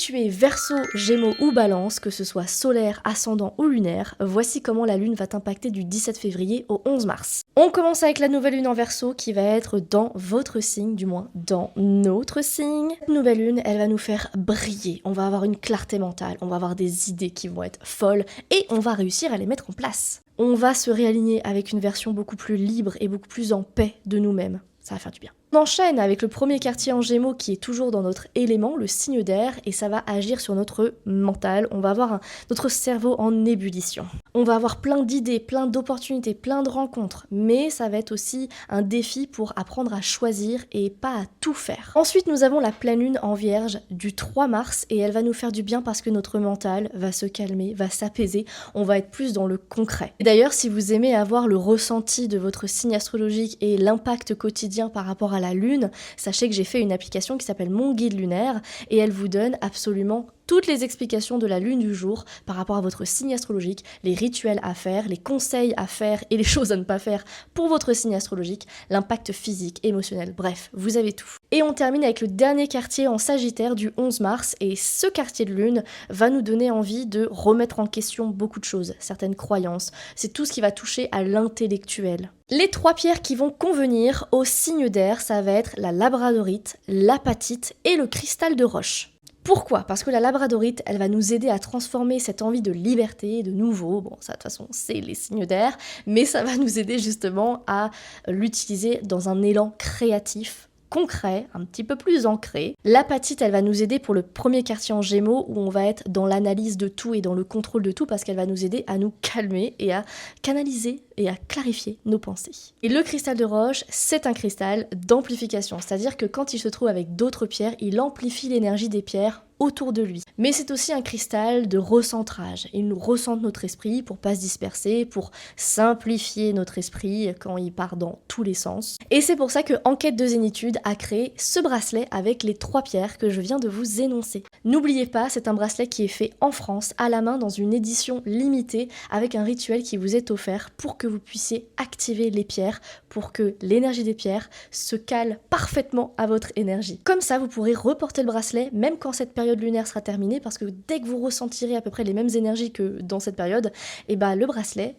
tu es Verseau, Gémeaux ou Balance, que ce soit solaire, ascendant ou lunaire, voici comment la lune va t'impacter du 17 février au 11 mars. On commence avec la nouvelle lune en Verseau qui va être dans votre signe, du moins dans notre signe. Cette nouvelle lune, elle va nous faire briller, on va avoir une clarté mentale, on va avoir des idées qui vont être folles et on va réussir à les mettre en place. On va se réaligner avec une version beaucoup plus libre et beaucoup plus en paix de nous-mêmes. Ça va faire du bien. On enchaîne avec le premier quartier en Gémeaux qui est toujours dans notre élément, le signe d'air, et ça va agir sur notre mental. On va avoir notre cerveau en ébullition. On va avoir plein d'idées, plein d'opportunités, plein de rencontres, mais ça va être aussi un défi pour apprendre à choisir et pas à tout faire. Ensuite, nous avons la pleine lune en Vierge du 3 mars et elle va nous faire du bien parce que notre mental va se calmer, va s'apaiser, on va être plus dans le concret. Et d'ailleurs, si vous aimez avoir le ressenti de votre signe astrologique et l'impact quotidien par rapport à la lune, sachez que j'ai fait une application qui s'appelle Mon Guide Lunaire et elle vous donne absolument toutes les explications de la lune du jour par rapport à votre signe astrologique, les rituels à faire, les conseils à faire et les choses à ne pas faire pour votre signe astrologique, l'impact physique, émotionnel, bref, vous avez tout. Et on termine avec le dernier quartier en Sagittaire du 11 mars et ce quartier de lune va nous donner envie de remettre en question beaucoup de choses, certaines croyances, c'est tout ce qui va toucher à l'intellectuel. Les 3 pierres qui vont convenir au signe d'air, ça va être la labradorite, l'apatite et le cristal de roche. Pourquoi? Parce que la labradorite, elle va nous aider à transformer cette envie de liberté, de nouveau, bon ça de toute façon c'est les signes d'air, mais ça va nous aider justement à l'utiliser dans un élan créatif, concret, un petit peu plus ancré. L'apatite, elle va nous aider pour le premier quartier en Gémeaux où on va être dans l'analyse de tout et dans le contrôle de tout parce qu'elle va nous aider à nous calmer et à canaliser et à clarifier nos pensées. Et le cristal de roche, c'est un cristal d'amplification, c'est-à-dire que quand il se trouve avec d'autres pierres, il amplifie l'énergie des pierres autour de lui. Mais c'est aussi un cristal de recentrage. Il nous recentre notre esprit pour pas se disperser, pour simplifier notre esprit quand il part dans tous les sens. Et c'est pour ça que Enquête de Zénitude a créé ce bracelet avec les 3 pierres que je viens de vous énoncer. N'oubliez pas, c'est un bracelet qui est fait en France, à la main, dans une édition limitée, avec un rituel qui vous est offert pour que vous puissiez activer les pierres, pour que l'énergie des pierres se cale parfaitement à votre énergie. Comme ça, vous pourrez reporter le bracelet, même quand cette période lunaire sera terminée, parce que dès que vous ressentirez à peu près les mêmes énergies que dans cette période, et bah le bracelet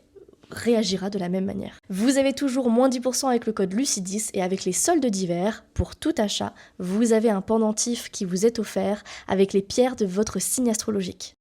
réagira de la même manière. Vous avez toujours moins 10% avec le code Lucidis et avec les soldes d'hiver, pour tout achat, vous avez un pendentif qui vous est offert avec les pierres de votre signe astrologique.